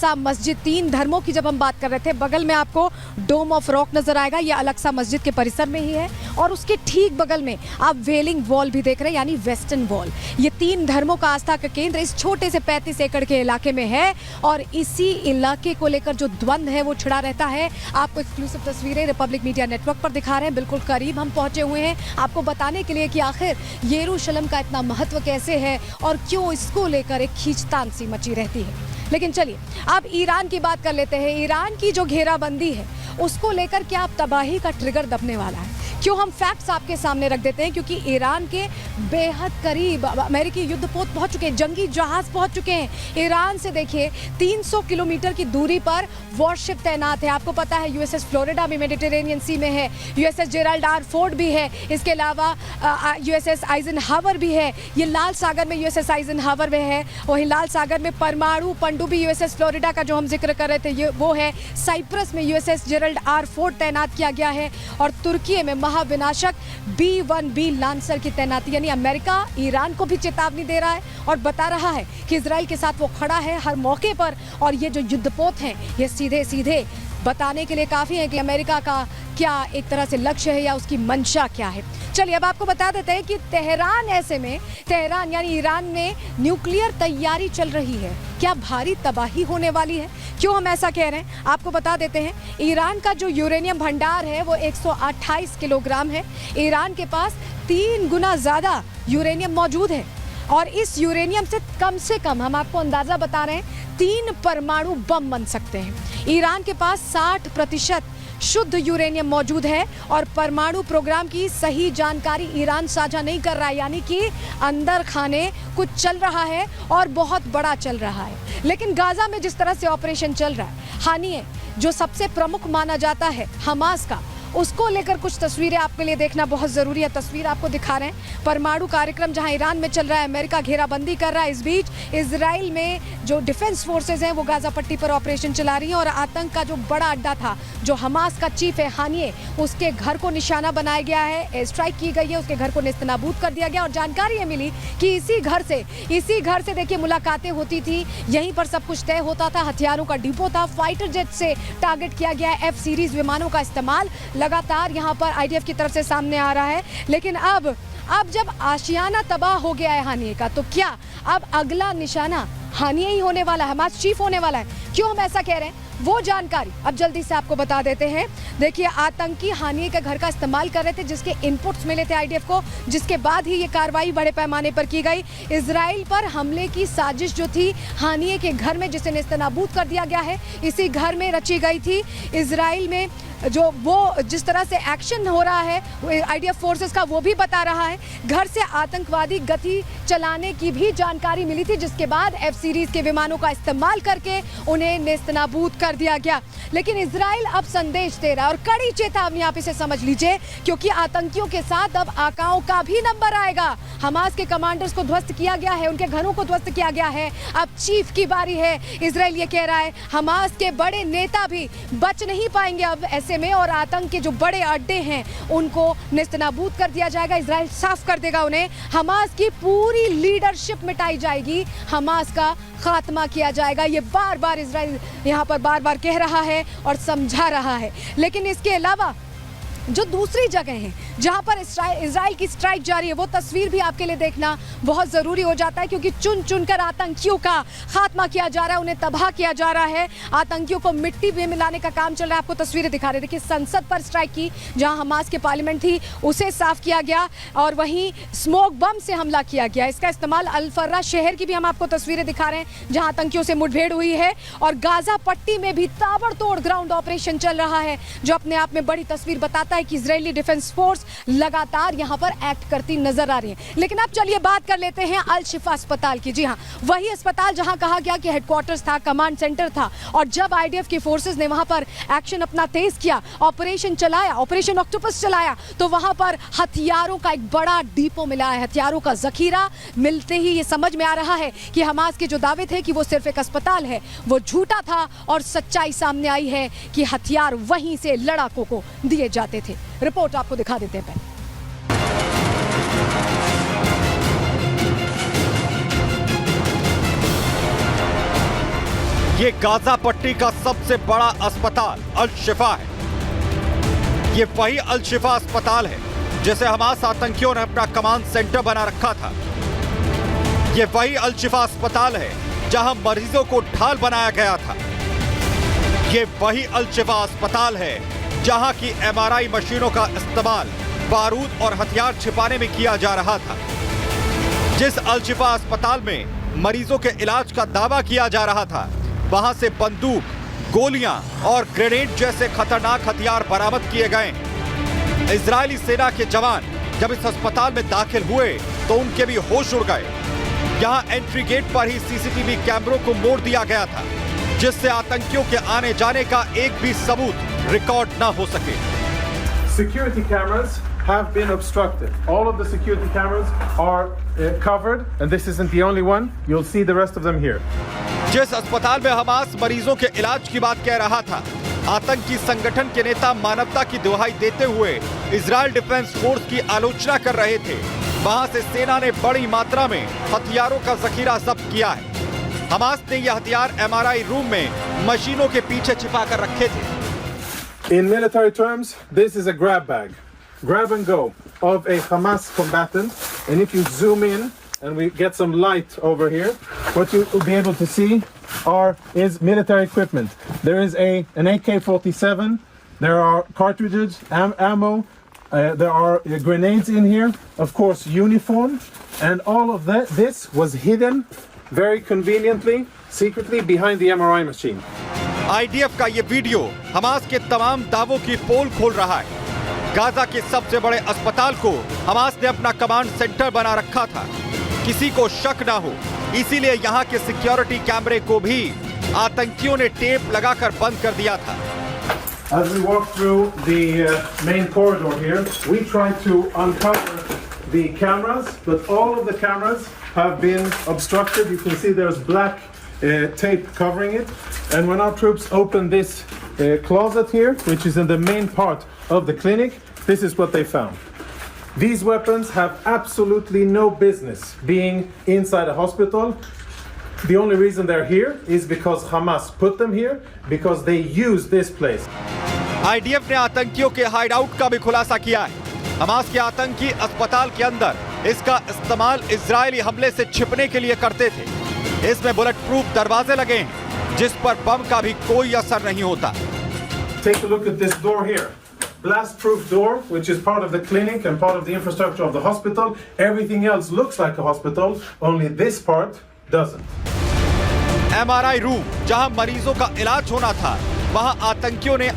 Al-Aqsa मस्जिद, 3 धर्मों की जब हम बात कर रहे थे, बगल में आपको डोम ऑफ रॉक नजर आएगा, ये अल-अक्सा मस्जिद के परिसर में ही है। और उसके ठीक बगल में आप वेलिंग वॉल भी देख रहे हैं, यानी वेस्टर्न वॉल। ये 3 धर्मों का आस्था का केंद्र इस छोटे से 35 एकड़ के इलाके में है और इसी इलाके को लेकर जो द्वंद्व है वो छिड़ा रहता है। आपको एक्सक्लूसिव तस्वीरें रिपब्लिक मीडिया नेटवर्क पर दिखा रहे हैं। बिल्कुल करीब हम पहुंचे हुए हैं आपको बताने के लिए कि आखिर यरूशलेम का इतना महत्व कैसे है और क्यों इसको लेकर एक खींचतान सी मची रहती है। लेकिन चलिए अब ईरान की बात कर लेते हैं। ईरान की जो घेराबंदी है उसको लेकर क्या अब तबाही का ट्रिगर दबने वाला है? क्यों हम फैक्ट्स आपके सामने रख देते हैं, क्योंकि ईरान के बेहद करीब अमेरिकी युद्धपोत पहुंच चुके हैं, जंगी जहाज पहुंच चुके हैं। ईरान से देखिए 300 किलोमीटर की दूरी पर वॉरशिप तैनात है। आपको पता है यूएसएस फ्लोरिडा भी मेडिटेरेनियन सी में है, यूएसएस जेराल्ड आर फोर्ड भी है, इसके अलावा यूएसएस आइजनहावर भी है। ये लाल सागर में यूएसएस आइजनहावर में है, वहीं लाल सागर में परमाणु पनडुब्बी यूएसएस फ्लोरिडा का जो हम जिक्र कर रहे थे ये वो है। साइप्रस में यूएसएस जेराल्ड आर फोर्ड तैनात किया गया है और तुर्की में महाविनाशक B-1B लांसर की तैनाती, यानी अमेरिका ईरान को भी चेतावनी दे रहा है और बता रहा है कि इजराइल के साथ वो खड़ा है हर मौके पर। और ये जो युद्धपोत हैं ये सीधे सीधे बताने के लिए काफ़ी है कि अमेरिका का क्या एक तरह से लक्ष्य है या उसकी मंशा क्या है। चलिए अब आपको बता देते हैं कि तेहरान, ऐसे में तेहरान यानी ईरान में न्यूक्लियर तैयारी चल रही है। क्या भारी तबाही होने वाली है? क्यों हम ऐसा कह रहे हैं आपको बता देते हैं। ईरान का जो यूरेनियम भंडार है वो 128 किलोग्राम है। ईरान के पास 3 गुना ज़्यादा यूरेनियम मौजूद है और इस यूरेनियम से कम हम आपको अंदाज़ा बता रहे हैं 3 परमाणु बम बन सकते हैं। ईरान के पास 60% शुद्ध यूरेनियम मौजूद है और परमाणु प्रोग्राम की सही जानकारी ईरान साझा नहीं कर रहा है, यानी कि अंदर खाने कुछ चल रहा है और बहुत बड़ा चल रहा है। लेकिन गाजा में जिस तरह से ऑपरेशन चल रहा है, हानिए जो सबसे प्रमुख माना जाता है हमास का, उसको लेकर कुछ तस्वीरें आपके लिए देखना बहुत ज़रूरी है। तस्वीर आपको दिखा रहे हैं परमाणु कार्यक्रम जहां ईरान में चल रहा है, अमेरिका घेराबंदी कर रहा है। इस बीच इजराइल में जो डिफेंस फोर्सेज हैं वो गाजा पट्टी पर ऑपरेशन चला रही हैं और आतंक का जो बड़ा अड्डा था, जो हमास का चीफ है हानिए, उसके घर को निशाना बनाया गया है, एयर स्ट्राइक की गई है, उसके घर को नेस्तनाबूद कर दिया गया। और जानकारी ये मिली कि इसी घर से देखिए मुलाकातें होती थी, यहीं पर सब कुछ तय होता था, हथियारों का डिपो था, फाइटर जेट से टारगेट किया गया है। F सीरीज विमानों का इस्तेमाल लगातार यहाँ पर आईडीएफ की तरफ से सामने आ रहा है। लेकिन अब जब आशियाना तबाह हो गया है हानिए का, तो क्या अब अगला निशाना हानिए ही होने वाला है, हमास चीफ होने वाला है? क्यों हम ऐसा कह रहे हैं वो जानकारी अब जल्दी से आपको बता देते हैं। देखिए आतंकी हानिए के घर का इस्तेमाल कर रहे थे, जिसके इनपुट्स मिले थे आईडीएफ को, जिसके बाद ही ये कार्रवाई बड़े पैमाने पर की गई। इजराइल पर हमले की साजिश जो थी हानिए के घर में, जिसे नेस्तनाबूद कर दिया गया है, इसी घर में रची गई थी। इजराइल में जो वो जिस तरह से एक्शन हो रहा है आईडीएफ फोर्सेस का, वो भी बता रहा है। घर से आतंकवादी गति चलाने की भी जानकारी मिली थी, जिसके बाद F सीरीज के विमानों का इस्तेमाल करके उन्हें नेस्तनाबूद कर दिया गया। लेकिन इजराइल अब संदेश दे रहा है और कड़ी चेतावनी आप इसे समझ लीजिए, क्योंकि आतंकियों के साथ अब आकाओं का भी नंबर आएगा। हमास के कमांडर्स को ध्वस्त किया गया है, उनके घरों को ध्वस्त किया गया है, अब चीफ की बारी है। इजराइल ये कह रहा है हमास के बड़े नेता भी बच नहीं पाएंगे अब ऐसे में, और आतंक के जो बड़े अड्डे हैं उनको नेस्तनाबूद कर दिया जाएगा। इजराइल साफ कर देगा उन्हें, हमास की पूरी लीडरशिप मिटाई जाएगी, हमास का खात्मा किया जाएगा। ये बार बार इजराइल यहाँ पर बार बार कह रहा है और समझा रहा है। लेकिन इसके अलावा जो दूसरी जगह हैं जहां पर इजराइल की स्ट्राइक जारी है, वो तस्वीर भी आपके लिए देखना बहुत ज़रूरी हो जाता है, क्योंकि चुन चुनकर आतंकियों का खात्मा किया जा रहा है, उन्हें तबाह किया जा रहा है, आतंकियों को मिट्टी में मिलाने का काम चल रहा है। आपको तस्वीरें दिखा रहे, देखिए संसद पर स्ट्राइक की, जहाँ हमास की पार्लियामेंट थी उसे साफ किया गया और वहीं स्मोक बम से हमला किया गया। इसका इस्तेमाल अल-फर्रा शहर की भी हम आपको तस्वीरें दिखा रहे हैं, जहाँ आतंकियों से मुठभेड़ हुई है। और गाजा पट्टी में भी ताबड़तोड़ ग्राउंड ऑपरेशन चल रहा है, जो अपने आप में बड़ी तस्वीर बताता है कि इजरायली डिफेंस फोर्स लगातार यहां पर एक्ट करती नजर आ रही है। लेकिन अब चलिए बात कर लेते हैं अल शिफा अस्पताल की। जी हां, वही अस्पताल जहां कहा गया कि हेडक्वार्टर्स था, कमांड सेंटर था, और जब आईडीएफ की फोर्सेस ने वहां पर एक्शन अपना तेज किया, ऑपरेशन चलाया, ऑपरेशन ऑक्टोपस चलाया, तो वहां पर हथियारों का एक बड़ा डिपो मिला है। हथियारों का जखीरा मिलते ही ये समझ में आ रहा है कि हमास के जो दावे थे कि वो सिर्फ एक अस्पताल है, वो झूठा था और सच्चाई सामने आई है कि हथियार वहीं से लड़ाकों को दिए जाते थे। रिपोर्ट आपको दिखा देते हैं। ये गाजा पट्टी का सबसे बड़ा अस्पताल अल शिफा है। ये वही अल शिफा अस्पताल है जिसे हमास आतंकियों ने अपना कमांड सेंटर बना रखा था। ये वही अल शिफा अस्पताल है जहां मरीजों को ढाल बनाया गया था। ये वही अल शिफा अस्पताल है जहां की MRI मशीनों का इस्तेमाल बारूद और हथियार छिपाने में किया जा रहा था। जिस अल शिफा अस्पताल में मरीजों के इलाज का दावा किया जा रहा था, वहां से बंदूक, गोलियां और ग्रेनेड जैसे खतरनाक हथियार बरामद किए गए। इजरायली सेना के जवान जब इस अस्पताल में दाखिल हुए तो उनके भी होश उड़ गए। यहां एंट्री गेट पर ही CCTV कैमरों को मोड़ दिया गया था, जिससे आतंकियों के आने जाने का एक भी सबूत रिकॉर्ड ना हो सके। Security cameras have been obstructed. All of the security cameras are covered, and this isn't the only one. You'll see the rest of them here. जिस अस्पताल में हमास मरीजों के इलाज की बात कह रहा था, आतंकी संगठन के नेता मानवता की दुहाई देते हुए इजरायल डिफेंस फोर्स की आलोचना कर रहे थे। वहां से सेना ने बड़ी मात्रा में हथियारों का जखीरा जब्त किया है। हमास ने यह हथियार MRI रूम में मशीनों के पीछे छिपा कर रखे थे। In military terms, this is a grab bag, grab and go of a Hamas combatant. And if you zoom in and we get some light over here, what you will be able to see is military equipment. There is an AK-47. There are cartridges, ammo. There are grenades in here. Of course, uniform, and all of this was hidden very conveniently, secretly behind the MRI machine. IDF का ये video Hamas के तमाम दावों की पोल खोल रहा है। Gaza के सबसे बड़े अस्पताल को हमास ने अपना कमांड सेंटर बना रखा था, किसी को शक ना हो, इसीलिए यहाँ के सिक्योरिटी कैमरे को भी आतंकियों ने टेप लगाकर बंद कर दिया था। As we walk through the main corridor here, we try to uncover the cameras, but all of the cameras have been obstructed. You can see there's black tape covering it. And when our troops open this closet here, which is in the main part of the clinic, this is what they found. These weapons have absolutely no business being inside a hospital. The only reason they're here is because Hamas put them here, because they use this place. IDF ने आतंकियों के hide out का भी खुलासा किया है। Hamas के आतंकी अस्पताल के अंदर इसका इस्तेमाल इजरायली हमले से छिपने के लिए करते थे। इसमें बुलेट प्रूफ दरवाजे लगे हैं, जिस पर बम का भी कोई असर नहीं होता। Take a look at this door here. Blast proof door, which is part of the clinic and part of the infrastructure of the hospital. Everything else looks like a hospital, only this part doesn't. MRI room जहां मरीजों का इलाज होना था, वहां आतंकियों ने